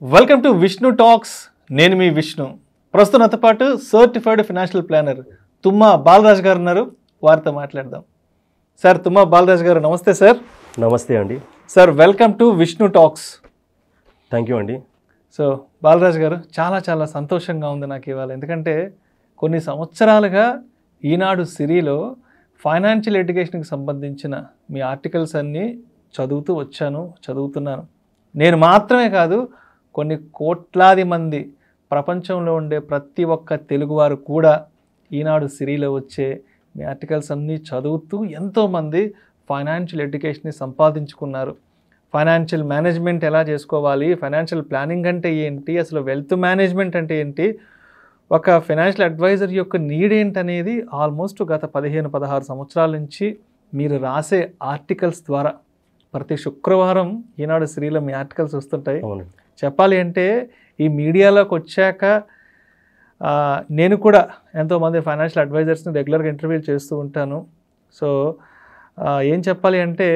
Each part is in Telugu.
Welcome to Vishnu talks. నేను మీ విష్ణు. ప్రస్తుతం నాతో పాటు సర్టిఫైడ్ ఫైనాన్షియల్ ప్లానర్ తుమ్మా బాలరాజ్ గారు ఉన్నారు. వారితో మాట్లాడదాం. సార్, తుమ్మా బాలరాజ్ గారు నమస్తే సార్. నమస్తే అండి sir, welcome to Vishnu talks. Thank you అండి. సో బాలరాజ్ గారు, చాలా సంతోషంగా ఉంది నాకు ఇవాళ. ఎందుకంటే కొన్ని సంవత్సరాలుగా ఈనాడు సిరీలో ఫైనాన్షియల్ ఎడ్యుకేషన్కి సంబంధించిన మీ ఆర్టికల్స్ అన్నీ చదువుతున్నాను. నేను మాత్రమే కాదు, కొన్ని కోట్లాది మంది ప్రపంచంలో ఉండే ప్రతి ఒక్క తెలుగువారు కూడా ఈనాడు సిరీలో వచ్చే మీ ఆర్టికల్స్ అన్నీ చదువుతూ ఎంతోమంది ఫైనాన్షియల్ ఎడ్యుకేషన్ని సంపాదించుకున్నారు. ఫైనాన్షియల్ మేనేజ్మెంట్ ఎలా చేసుకోవాలి, ఫైనాన్షియల్ ప్లానింగ్ అంటే ఏంటి, అసలు వెల్త్ మేనేజ్మెంట్ అంటే ఏంటి, ఒక ఫైనాన్షియల్ అడ్వైజర్ యొక్క నీడ్ ఏంటనేది ఆల్మోస్ట్ గత 15-16 సంవత్సరాల నుంచి మీరు రాసే ఆర్టికల్స్ ద్వారా ప్రతి శుక్రవారం ఈనాడు సిరీలో మీ ఆర్టికల్స్ వస్తుంటాయి. చెప్పాలి అంటే ఈ మీడియాలోకి వచ్చాక నేను కూడా ఎంతోమంది ఫైనాన్షియల్ అడ్వైజర్స్ని రెగ్యులర్గా ఇంటర్వ్యూలు చేస్తూ ఉంటాను. సో ఏం చెప్పాలి అంటే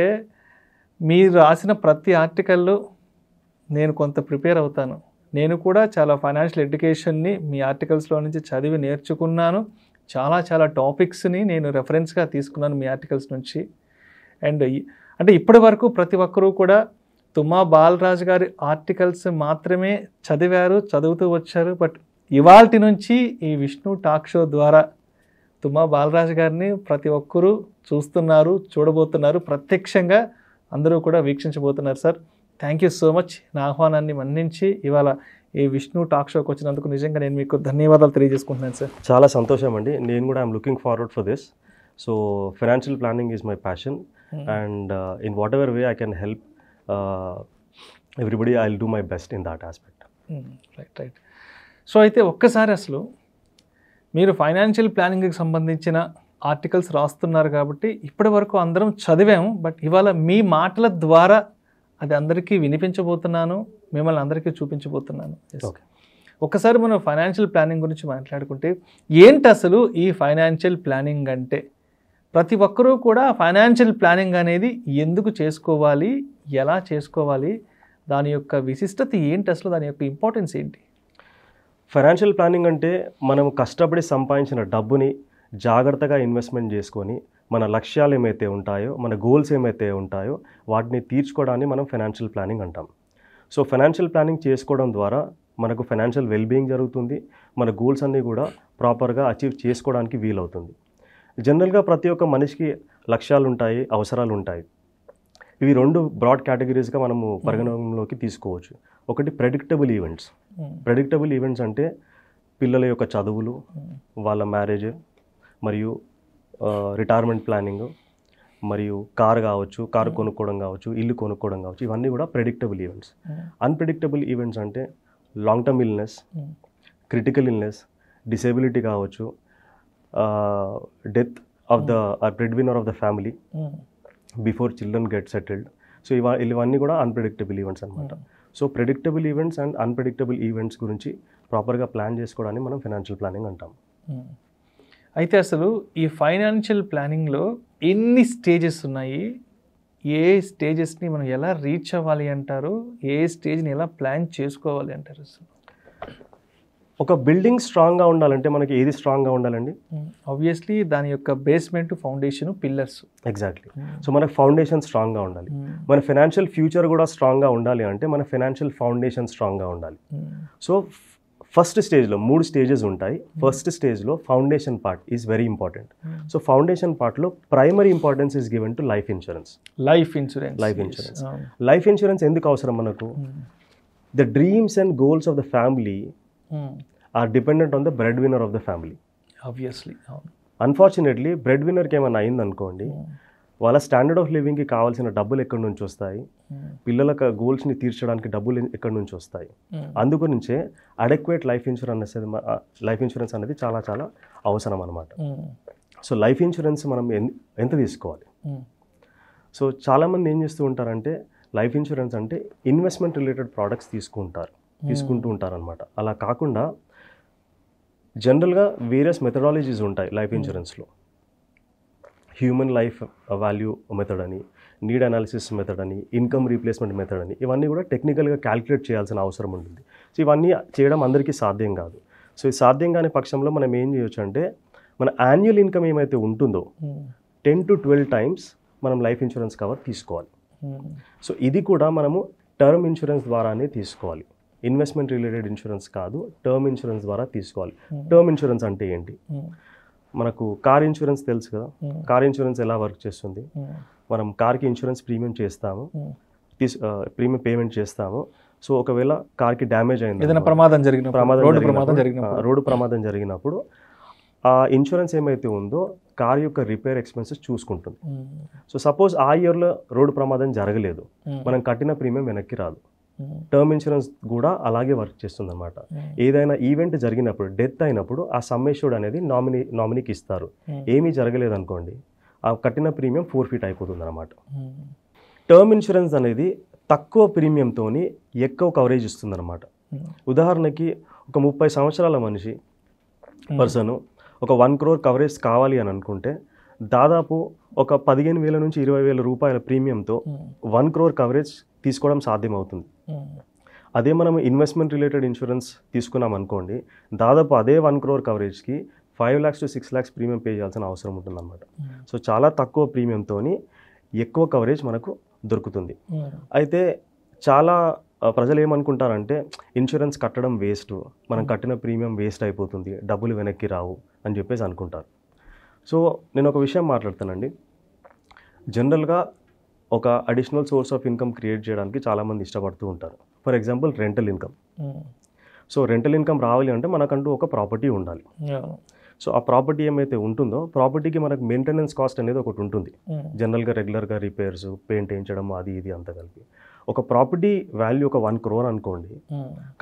మీరు రాసిన ప్రతి ఆర్టికల్లో నేను కొంత ప్రిపేర్ అవుతాను. నేను కూడా చాలా ఫైనాన్షియల్ ఎడ్యుకేషన్ని మీ ఆర్టికల్స్లో నుంచి చదివి నేర్చుకున్నాను. చాలా టాపిక్స్ని నేను రెఫరెన్స్గా తీసుకున్నాను మీ ఆర్టికల్స్ నుంచి. అండ్ అంటే ఇప్పటి వరకు ప్రతి ఒక్కరూ కూడా తుమ్మా బాలరాజ్ గారి ఆర్టికల్స్ మాత్రమే చదువుతూ వచ్చారు. బట్ ఇవాల్టి నుంచి ఈ విష్ణు టాక్ షో ద్వారా తుమ్మా బాలరాజ్ గారిని ప్రతి ఒక్కరూ చూడబోతున్నారు, ప్రత్యక్షంగా అందరూ కూడా వీక్షించబోతున్నారు. Sir, thank you so much. నా ఆహ్వానాన్ని మన్నించి ఇవాళ ఈ విష్ణు టాక్ షోకి వచ్చినందుకు నిజంగా నేను మీకు ధన్యవాదాలు తెలియజేసుకుంటున్నాను సార్. చాలా సంతోషం అండి. నేను కూడా I'm looking forward for this. So financial planning is my passion and in what ever way I can help everybody, I will do my best in that aspect. Right. So అయితే ఒక్కసారి అసలు మీరు ఫైనాన్షియల్ ప్లానింగ్కి సంబంధించిన ఆర్టికల్స్ రాస్తున్నారు కాబట్టి ఇప్పటి వరకు అందరం చదివాము. బట్ ఇవాళ మీ మాటల ద్వారా అది అందరికీ వినిపించబోతున్నాను, మిమ్మల్ని అందరికీ చూపించబోతున్నాను. ఒక్కసారి మనం ఫైనాన్షియల్ ప్లానింగ్ గురించి మాట్లాడుకుంటే ఏంటి అసలు ఈ ఫైనాన్షియల్ ప్లానింగ్ అంటే? ప్రతి ఒక్కరూ కూడా ఫైనాన్షియల్ ప్లానింగ్ అనేది ఎందుకు చేసుకోవాలి, ఎలా చేసుకోవాలి, దాని యొక్క విశిష్టత ఏంటి, అసలు దాని యొక్క ఇంపార్టెన్స్ ఏంటి? ఫైనాన్షియల్ ప్లానింగ్ అంటే మనం కష్టపడి సంపాదించిన డబ్బుని జాగ్రత్తగా ఇన్వెస్ట్మెంట్ చేసుకొని మన లక్ష్యాలు ఏమైతే ఉంటాయో, మన గోల్స్ ఏమైతే ఉంటాయో వాటిని తీర్చుకోవడాన్ని మనం ఫైనాన్షియల్ ప్లానింగ్ అంటాం. సో ఫైనాన్షియల్ ప్లానింగ్ చేసుకోవడం ద్వారా మనకు ఫైనాన్షియల్ వెల్బీయింగ్ జరుగుతుంది, మన గోల్స్ అన్నీ కూడా ప్రాపర్గా అచీవ్ చేసుకోవడానికి వీలవుతుంది. జనరల్గా ప్రతి ఒక్క మనిషికి లక్ష్యాలు ఉంటాయి, అవసరాలు ఉంటాయి. ఇవి రెండు బ్రాడ్ కేటగిరీస్గా మనము పరిగణనలోకి తీసుకోవచ్చు. ఒకటి ప్రెడిక్టబుల్ ఈవెంట్స్. ప్రెడిక్టబుల్ ఈవెంట్స్ అంటే పిల్లల యొక్క చదువులు, వాళ్ళ మ్యారేజ్, మరియు రిటైర్మెంట్ ప్లానింగ్, మరియు కారు కొనుక్కోవడం కావచ్చు, ఇల్లు కొనుక్కోవడం కావచ్చు, ఇవన్నీ కూడా ప్రెడిక్టబుల్ ఈవెంట్స్. అన్ప్రెడిక్టబుల్ ఈవెంట్స్ అంటే long term illness, critical illness, disability కావచ్చు, death of the bread winner of the family before children get settled. So ఇవన్నీ కూడా అన్ప్రెడిక్టబుల్ ఈవెంట్స్ అనమాట. So predictable events and unpredictable events గురించి ప్రాపర్గా ప్లాన్ చేసుకోవడాన్ని మనం ఫైనాన్షియల్ ప్లానింగ్ అంటాం. అయితే అసలు ఈ ఫైనాన్షియల్ ప్లానింగ్లో ఎన్ని స్టేజెస్ ఉన్నాయి, ఏ స్టేజెస్ని మనం ఎలా రీచ్ అవ్వాలి అంటారు, ఏ స్టేజ్ని ఎలా ప్లాన్ చేసుకోవాలి అంటారు? అసలు ఒక బిల్డింగ్ స్ట్రాంగ్గా ఉండాలంటే మనకి ఏది స్ట్రాంగ్గా ఉండాలండి? ఆబ్వియస్లీ దాని యొక్క basement, foundation, pillars. Exactly. So మనకు ఫౌండేషన్ స్ట్రాంగ్గా ఉండాలి. మన ఫైనాన్షియల్ ఫ్యూచర్ కూడా స్ట్రాంగ్గా ఉండాలి అంటే మన ఫైనాన్షియల్ ఫౌండేషన్ స్ట్రాంగ్గా ఉండాలి. సో ఫస్ట్ స్టేజ్లో 3 స్టేజెస్ ఉంటాయి. ఫస్ట్ స్టేజ్లో foundation part is very important. So foundation పార్ట్లో primary importance is given to life insurance. Life insurance ఎందుకు అవసరం మనకు? The dreams and goals of the family are dependent on the breadwinner of the family. Obviously. Unfortunately, breadwinnerకి ఏమైనా అయిందనుకోండి, వాళ్ళ స్టాండర్డ్ ఆఫ్ లివింగ్కి కావాల్సిన డబ్బులు ఎక్కడి నుంచి వస్తాయి, పిల్లల గోల్స్ని తీర్చడానికి డబ్బులు ఎక్కడి నుంచి వస్తాయి. అందుగురించే అడెక్వేట్ లైఫ్ ఇన్సూరెన్స్ అనేది చాలా అవసరం అనమాట. సో లైఫ్ ఇన్సూరెన్స్ మనం ఎంత తీసుకోవాలి? సో చాలామంది ఏం చేస్తూ ఉంటారంటే లైఫ్ ఇన్సూరెన్స్ అంటే ఇన్వెస్ట్మెంట్ రిలేటెడ్ ప్రోడక్ట్స్ తీసుకుంటూ ఉంటారనమాట. అలా కాకుండా జనరల్గా వేరియస్ మెథడాలజీస్ ఉంటాయి లైఫ్ ఇన్సూరెన్స్లో. హ్యూమన్ లైఫ్ వాల్యూ మెథడ్ అని, నీడ్ అనాలిసిస్ మెథడ్ అని, ఇన్కమ్ రీప్లేస్మెంట్ మెథడ్ అని, ఇవన్నీ కూడా టెక్నికల్గా క్యాలిక్యులేట్ చేయాల్సిన అవసరం ఉంటుంది. సో ఇవన్నీ చేయడం అందరికీ సాధ్యం కాదు. సో ఈ సాధ్యం కాని పక్షంలో మనం ఏం చేయొచ్చు అంటే మన యాన్యువల్ ఇన్కమ్ ఏమైతే ఉంటుందో 10 to 12 టైమ్స్ మనం లైఫ్ ఇన్సూరెన్స్ కవర్ తీసుకోవాలి. సో ఇది కూడా మనము టర్మ్ ఇన్సూరెన్స్ ద్వారానే తీసుకోవాలి. ఇన్వెస్ట్మెంట్ రిలేటెడ్ ఇన్సూరెన్స్ కాదు, టర్మ్ ఇన్సూరెన్స్ ద్వారా తీసుకోవాలి. టర్మ్ ఇన్సూరెన్స్ అంటే ఏంటి? మనకు కార్ ఇన్సూరెన్స్ తెలుసు కదా. కార్ ఇన్సూరెన్స్ ఎలా వర్క్ చేస్తుంది? మనం కార్కి ఇన్సూరెన్స్ ప్రీమియం చేస్తాము, ప్రీమియం పేమెంట్ చేస్తాము. సో ఒకవేళ కార్కి డ్యామేజ్ అయింది, ఏదైనా రోడ్డు ప్రమాదం జరిగినప్పుడు ఆ ఇన్సూరెన్స్ ఏమైతే ఉందో కార్ యొక్క రిపేర్ ఎక్స్పెన్సెస్ చూసుకుంటుంది. సో సపోజ్ ఆ ఇయర్లో రోడ్డు ప్రమాదం జరగలేదు, మనం కట్టిన ప్రీమియం వెనక్కి రాదు. టర్మ్ ఇన్సూరెన్స్ కూడా అలాగే వర్క్ చేస్తుంది అనమాట. ఏదైనా ఈవెంట్ జరిగినప్పుడు, డెత్ అయినప్పుడు ఆ సమ్ ఎష్యూర్డ్ అనేది నామినీకి ఇస్తారు. ఏమీ జరగలేదు అనుకోండి, ఆ కట్టిన ప్రీమియం ఫోర్ఫీట్ అయిపోతుంది అనమాట. టర్మ్ ఇన్సూరెన్స్ అనేది తక్కువ ప్రీమియంతో ఎక్కువ కవరేజ్ ఇస్తుంది అనమాట. ఉదాహరణకి ఒక 30 సంవత్సరాల మనిషి పర్సన్ ఒక 1 crore కవరేజ్ కావాలి అని అనుకుంటే దాదాపు ఒక 15,000 నుంచి 20,000 రూపాయల ప్రీమియంతో 1 crore కవరేజ్ తీసుకోవడం సాధ్యమవుతుంది. అదే మనం ఇన్వెస్ట్మెంట్ రిలేటెడ్ ఇన్సూరెన్స్ తీసుకున్నాం అనుకోండి, దాదాపు అదే 1 crore కవరేజ్కి 5 lakhs to 6 lakhs premium pay చేయాల్సిన అవసరం ఉంటుంది అనమాట. సో చాలా తక్కువ ప్రీమియంతో ఎక్కువ కవరేజ్ మనకు దొరుకుతుంది. అయితే చాలా ప్రజలు ఏమనుకుంటారంటే ఇన్సూరెన్స్ కట్టడం వేస్ట్, మనం కట్టిన ప్రీమియం వేస్ట్ అయిపోతుంది, డబ్బులు వెనక్కి రావు అని చెప్పేసి అనుకుంటారు. సో నేను ఒక విషయం మాట్లాడతానండి. జనరల్గా ఒక additional source of income create చేయడానికి చాలామంది ఇష్టపడుతూ ఉంటారు. For example rental income. So rental income రావాలి అంటే మనకంటూ ఒక ప్రాపర్టీ ఉండాలి. సో ఆ ప్రాపర్టీ ఏమైతే ఉంటుందో ప్రాపర్టీకి మనకు మెయింటెనెన్స్ కాస్ట్ అనేది ఒకటి ఉంటుంది. జనరల్గా రెగ్యులర్గా రిపేర్స్, పెయింట్ వేయించడం, అది ఇది అంతా కలిపి ఒక ప్రాపర్టీ వాల్యూ ఒక 1 crore అనుకోండి,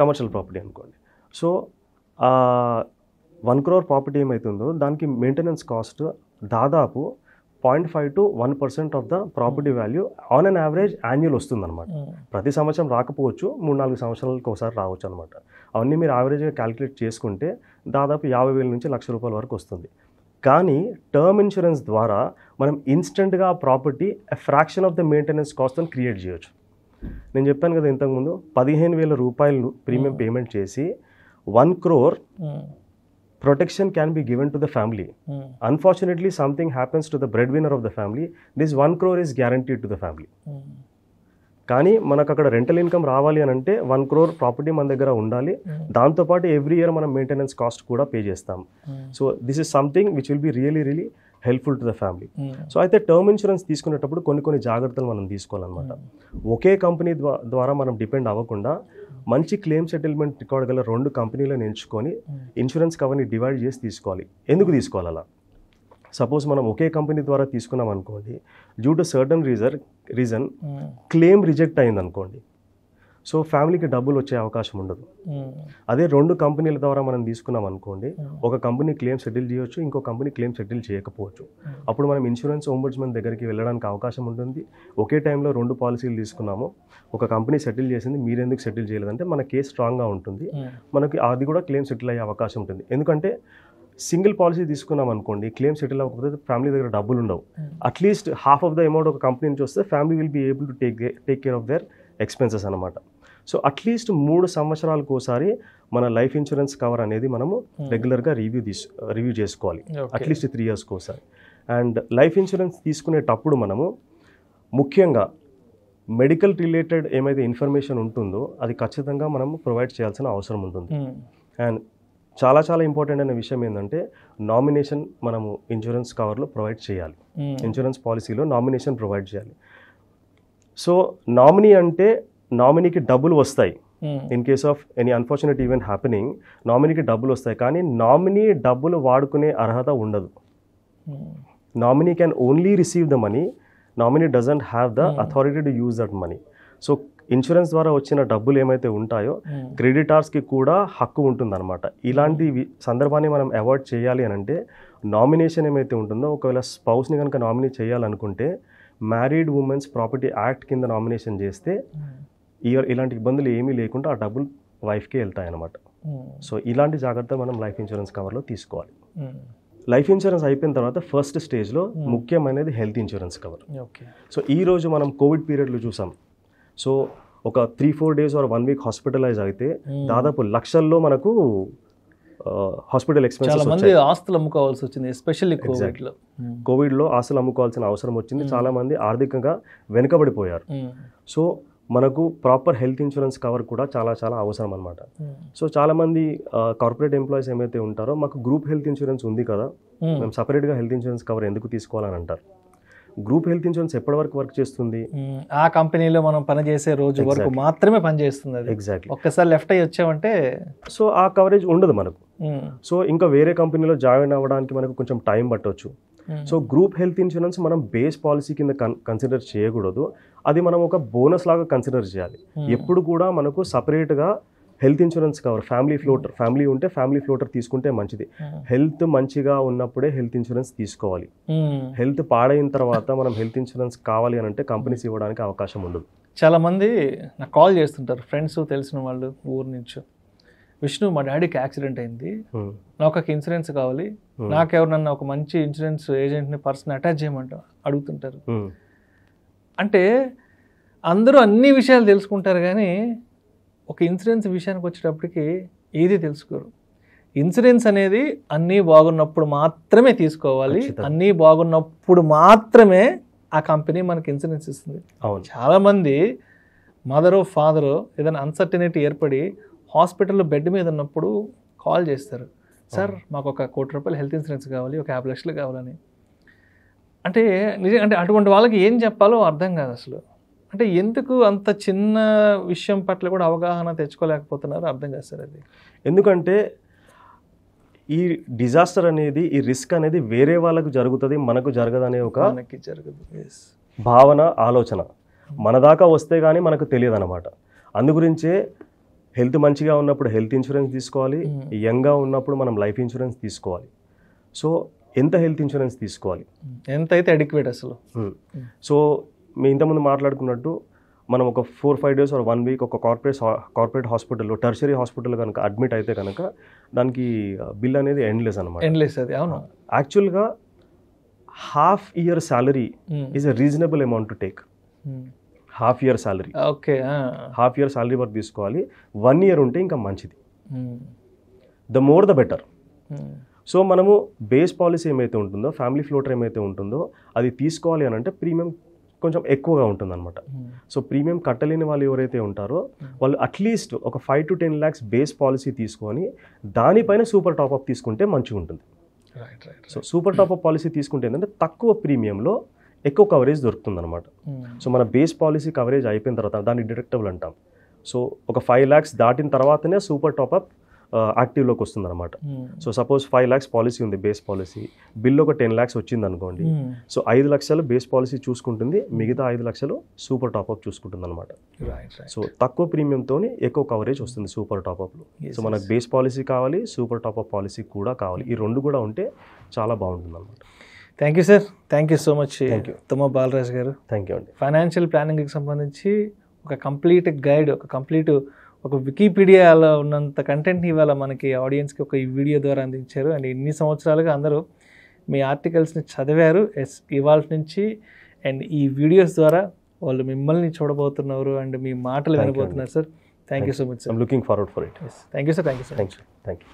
కమర్షియల్ ప్రాపర్టీ అనుకోండి. సో ఆ 1 crore ప్రాపర్టీ ఏమైతుందో దానికి మెయింటెనెన్స్ కాస్ట్ దాదాపు 0.5 to 1% of the property value on an average annual వస్తుంది అనమాట. ప్రతి సంవత్సరం రాకపోవచ్చు, 3-4 సంవత్సరాలకు ఒకసారి రావచ్చు అనమాట. అవన్నీ మీరు యావరేజ్గా క్యాలిక్యులేట్ చేసుకుంటే దాదాపు 50,000 నుంచి 1,00,000 రూపాయల వరకు వస్తుంది. కానీ టర్మ్ ఇన్సూరెన్స్ ద్వారా మనం ఇన్స్టెంట్గా ఆ property fraction of the maintenance కాస్ట్ని క్రియేట్ చేయొచ్చు. నేను చెప్పాను కదా ఇంతకుముందు 15,000 రూపాయలు ప్రీమియం పేమెంట్ చేసి 1 crore protection can be given to the family. Unfortunately, something happens to the breadwinner of the family, this 1 crore is guaranteed to the family. కానీ మనకు అక్కడ రెంటల్ ఇన్కమ్ రావాలి అని అంటే 1 crore ప్రాపర్టీ మన దగ్గర ఉండాలి. దాంతోపాటు ఎవ్రీ ఇయర్ మనం మెయింటెనెన్స్ కాస్ట్ కూడా పే చేస్తాం. So this is something which will be really helpful to the family. So అయితే టర్మ్ ఇన్సూరెన్స్ తీసుకునేటప్పుడు కొన్ని జాగ్రత్తలు మనం తీసుకోవాలన్నమాట. ఒకే కంపెనీ ద్వారా మనం డిపెండ్ అవ్వకుండా మంచి క్లెయిమ్ సెటిల్మెంట్ రికార్డ్ గల 2 కంపెనీలను ఎంచుకొని ఇన్సూరెన్స్ కవర్ని డివైడ్ చేసి తీసుకోవాలి. ఎందుకు తీసుకోవాలి అలా? సపోజ్ మనం ఒకే కంపెనీ ద్వారా తీసుకున్నాం అనుకోండి, due to certain reason claim reject అయింది అనుకోండి, సో ఫ్యామిలీకి డబ్బులు వచ్చే అవకాశం ఉండదు. అదే 2 కంపెనీల ద్వారా మనం తీసుకున్నాం అనుకోండి, ఒక కంపెనీ క్లెయిమ్ సెటిల్ చేయొచ్చు, ఇంకో కంపెనీ క్లెయిమ్ సెటిల్ చేయకపోవచ్చు. అప్పుడు మనం ఇన్సూరెన్స్ ఓంబుడ్స్మన్ దగ్గరికి వెళ్ళడానికి అవకాశం ఉంటుంది. ఒకే టైంలో 2 పాలసీలు తీసుకున్నాము, ఒక కంపెనీ సెటిల్ చేసింది, మీరెందుకు సెటిల్ చేయలేదంటే మన కేసు స్ట్రాంగ్గా ఉంటుంది, మనకి అది కూడా క్లెయిమ్ సెటిల్ అయ్యే అవకాశం ఉంటుంది. ఎందుకంటే సింగిల్ పాలసీ తీసుకున్నాం అనుకోండి, క్లెయిమ్ సెటిల్ అవ్వకపోతే ఫ్యామిలీ దగ్గర డబ్బులు ఉండవు. At least half of the amount ఒక కంపెనీ నుంచి వస్తే family will be able to take care of their expenses అనమాట. సో అట్లీస్ట్ 3 సంవత్సరాలకు ఒకసారి మన లైఫ్ ఇన్సూరెన్స్ కవర్ అనేది మనము రెగ్యులర్గా రివ్యూ చేసుకోవాలి, అట్లీస్ట్ 3 yearsకి ఒకసారి. అండ్ లైఫ్ ఇన్సూరెన్స్ తీసుకునేటప్పుడు మనము ముఖ్యంగా మెడికల్ రిలేటెడ్ ఏమైతే ఇన్ఫర్మేషన్ ఉంటుందో అది ఖచ్చితంగా మనము ప్రొవైడ్ చేయాల్సిన అవసరం ఉంటుంది. అండ్ చాలా ఇంపార్టెంట్ అనే విషయం ఏంటంటే నామినేషన్ మనము ఇన్సూరెన్స్ కవర్లో ప్రొవైడ్ చేయాలి. ఇన్సూరెన్స్ పాలసీలో నామినేషన్ ప్రొవైడ్ చేయాలి. సో నామినీ అంటే నామినీకి డబ్బులు వస్తాయి. In case of any unfortunate event happening నామినీకి డబ్బులు వస్తాయి, కానీ నామినీ డబ్బులు వాడుకునే అర్హత ఉండదు. Nominee can only receive the money, nominee doesn't have the authority to use that money. So insurance ద్వారా వచ్చిన డబ్బులు ఏమైతే ఉంటాయో క్రెడిటార్స్కి కూడా హక్కు ఉంటుందన్నమాట. ఇలాంటి సందర్భాన్ని మనం అవాయిడ్ చేయాలి అని అంటే నామినేషన్ ఏమైతే ఉంటుందో, ఒకవేళ స్పౌస్ని కనుక నామినేట్ చేయాలనుకుంటే మ్యారీడ్ ఉమెన్స్ ప్రాపర్టీ యాక్ట్ కింద నామినేషన్ చేస్తే ఇలాంటి ఇబ్బందులు ఏమీ లేకుండా ఆ డబ్బులు వైఫ్కే వెళ్తాయి అన్నమాట. సో ఇలాంటి జాగ్రత్త మనం లైఫ్ ఇన్సూరెన్స్ కవర్లో తీసుకోవాలి. లైఫ్ ఇన్సూరెన్స్ అయిపోయిన తర్వాత ఫస్ట్ స్టేజ్లో ముఖ్యమైనది health insurance cover. Okay. So ఈరోజు మనం కోవిడ్ పీరియడ్లో చూసాం. సో ఒక 3-4 days ఆర్ 1 week హాస్పిటలైజ్ అయితే దాదాపు లక్షల్లో మనకు హాస్పిటల్ ఎక్స్పెన్సెస్ చాలా మంది ఆస్తులు అమ్ముకోవాల్సి వచ్చింది, ఎస్పెషల్లీ కోవిడ్లో. కోవిడ్లో ఆస్తులు అమ్ముకోవాల్సిన అవసరం వచ్చింది. చాలా మంది ఆర్థికంగా వెనుకబడిపోయారు. సో మనకు ప్రాపర్ హెల్త్ ఇన్సూరెన్స్ కవర్ కూడా చాలా చాలా అవసరం అనమాట. సో చాలా మంది కార్పొరేట్ ఎంప్లాయీస్ ఏమైతే ఉంటారో మాకు గ్రూప్ హెల్త్ ఇన్సూరెన్స్ ఉంది కదా, మేము సపరేట్గా హెల్త్ ఇన్సూరెన్స్ కవర్ ఎందుకు తీసుకోవాలని అంటారు. గ్రూప్ హెల్త్ ఇన్సూరెన్స్ ఎప్పటి వరకు వర్క్ చేస్తుంది? ఆ కంపెనీలో మనం పనిచేసే రోజు వరకు మాత్రమే పనిచేస్తుంది అది. ఎగ్జాక్ట్లీ. ఒక్కసారి లెఫ్ట్ అయ్యి వచ్చామంటే సో ఆ కవరేజ్ ఉండదు మనకు. సో ఇంకా వేరే కంపెనీలో జాయిన్ అవ్వడానికి మనకు కొంచెం టైం పట్టవచ్చు. సో గ్రూప్ హెల్త్ ఇన్సూరెన్స్ మనం బేస్ పాలసీ కింద కన్సిడర్ చేయకూడదు, అది మనం ఒక బోనస్ లాగా కన్సిడర్ చేయాలి. ఎప్పుడు కూడా మనకు సపరేట్గా హెల్త్ ఇన్సూరెన్స్ కవర్, ఫ్యామిలీ ఉంటే ఫ్యామిలీ ఫ్లోటర్ తీసుకుంటే మంచిది. హెల్త్ మంచిగా ఉన్నప్పుడే హెల్త్ ఇన్సూరెన్స్ తీసుకోవాలి. హెల్త్ పాడైన తర్వాత మనం హెల్త్ ఇన్సూరెన్స్ కావాలి అని అంటే కంపెనీస్ ఇవ్వడానికి అవకాశం ఉండదు. చాలా మంది నాకు కాల్ చేస్తుంటారు, ఫ్రెండ్స్, తెలిసిన వాళ్ళు ఊరు నుంచి. విష్ణు, మా డాడీకి యాక్సిడెంట్ అయింది, నాకు ఒక ఇన్సూరెన్స్ కావాలి, నాకెవరన్నా ఒక మంచి ఇన్సూరెన్స్ ఏజెంట్ని పర్సన్ అటాచ్ చేయమంట అడుగుతుంటారు. అంటే అందరూ అన్ని విషయాలు తెలుసుకుంటారు కానీ ఒక ఇన్సూరెన్స్ విషయానికి వచ్చేటప్పటికి ఏది తెలుసుకోరు. ఇన్సూరెన్స్ అనేది అన్నీ బాగున్నప్పుడు మాత్రమే తీసుకోవాలి, అన్నీ బాగున్నప్పుడు మాత్రమే ఆ కంపెనీ మనకి ఇన్సూరెన్స్ ఇస్తుంది. చాలామంది మదరో ఫాదరో ఏదైనా అన్సర్టనిటీ ఏర్పడి హాస్పిటల్లో బెడ్ మీద ఉన్నప్పుడు కాల్ చేస్తారు, సార్ మాకు ఒక 1 కోటి రూపాయలు హెల్త్ ఇన్సూరెన్స్ కావాలి, ఒక 50 లక్షలు కావాలని. అంటే నిజంగా అంటే అటువంటి వాళ్ళకి ఏం చెప్పాలో అర్థం కాదు అసలు. అంటే ఎందుకు అంత చిన్న విషయం పట్ల కూడా అవగాహన తెచ్చుకోలేకపోతున్నారు అర్థం కాదు సార్ అది. ఎందుకంటే ఈ డిజాస్టర్ అనేది, ఈ రిస్క్ అనేది వేరే వాళ్ళకు జరుగుతుంది, మనకు జరగదనే ఒక భావన, ఆలోచన మన దాకా వస్తే కానీ మనకు తెలియదు అనమాట. అందుగురించే హెల్త్ మంచిగా ఉన్నప్పుడు హెల్త్ ఇన్సూరెన్స్ తీసుకోవాలి, యంగ్గా ఉన్నప్పుడు మనం లైఫ్ ఇన్సూరెన్స్ తీసుకోవాలి. సో ఎంత హెల్త్ ఇన్సూరెన్స్ తీసుకోవాలి, ఎంత అయితే అడిక్వేట్ అసలు. సో మీ ఇంతకుముందు మాట్లాడుకున్నట్టు మనం ఒక 4-5 days ఆర్ 1 week ఒక కార్పొరేట్ హాస్పిటల్లో, టెర్షరీ హాస్పిటల్ కనుక అడ్మిట్ అయితే కనుక దానికి బిల్ అనేది ఎండ్లెస్ అనమాట. ఎండ్లెస్ అది. అవును. యాక్చువల్గా half year salary is a reasonable amount to take. half year salary. Okay. half year salary వరకు తీసుకోవాలి. 1 year ఉంటే ఇంకా మంచిది, the more the better. So మనము బేస్ పాలసీ ఏమైతే ఉంటుందో, ఫ్యామిలీ ఫ్లోటర్ ఏమైతే ఉంటుందో అది తీసుకోవాలి అని అంటే ప్రీమియం కొంచెం ఎక్కువగా ఉంటుంది అనమాట. సో ప్రీమియం కట్టలేని వాళ్ళు ఎవరైతే ఉంటారో వాళ్ళు అట్లీస్ట్ ఒక 5 to 10 lakhs బేస్ పాలసీ తీసుకొని దానిపైన సూపర్ టాప్అప్ తీసుకుంటే మంచిగా ఉంటుంది. సో సూపర్ టాప్అప్ పాలసీ తీసుకుంటే ఏంటంటే తక్కువ ప్రీమియంలో ఎక్కువ కవరేజ్ దొరుకుతుంది అనమాట. సో మన బేస్ పాలసీ కవరేజ్ అయిపోయిన తర్వాత దాన్ని డిడక్టబుల్ అంటాం. సో ఒక 5 lakhs దాటిన తర్వాతనే సూపర్ టాప్అప్ యాక్టివ్లోకి వస్తుంది అనమాట. సో సపోజ్ 5 lakhs పాలసీ ఉంది, బేస్ పాలసీ, బిల్ ఒక 10 lakhs వచ్చింది అనుకోండి. సో 5 లక్షలు బేస్ పాలసీ చూసుకుంటుంది, మిగతా 5 లక్షలు సూపర్ టాప్అప్ చూసుకుంటుంది అనమాట. సో తక్కువ ప్రీమియంతో ఎక్కువ కవరేజ్ వస్తుంది సూపర్ టాప్అప్లో. సో మనకు బేస్ పాలసీ కావాలి, సూపర్ టాప్అప్ పాలసీ కూడా కావాలి, ఈ రెండు కూడా ఉంటే చాలా బాగుంటుంది అనమాట. Thank you sir, thank you so much Thumma Balaraj గారు. థ్యాంక్ యూ అండి. ఫైనాన్షియల్ ప్లానింగ్కి సంబంధించి ఒక కంప్లీట్ గైడ్, ఒక వికీపీడియాలో ఉన్నంత కంటెంట్ని ఇవాళ మనకి ఆడియన్స్కి ఒక ఈ వీడియో ద్వారా అందించారు. అండ్ ఇన్ని సంవత్సరాలుగా అందరూ మీ ఆర్టికల్స్ని చదివారు ఇవాళ నుంచి, అండ్ ఈ వీడియోస్ ద్వారా వాళ్ళు మిమ్మల్ని చూడబోతున్నారు అండ్ మీ మాటలు వినబోతున్నారు సార్. Thank you so much sir. I'm looking forward for it. Thank you sir. Thank you sir. Thank you.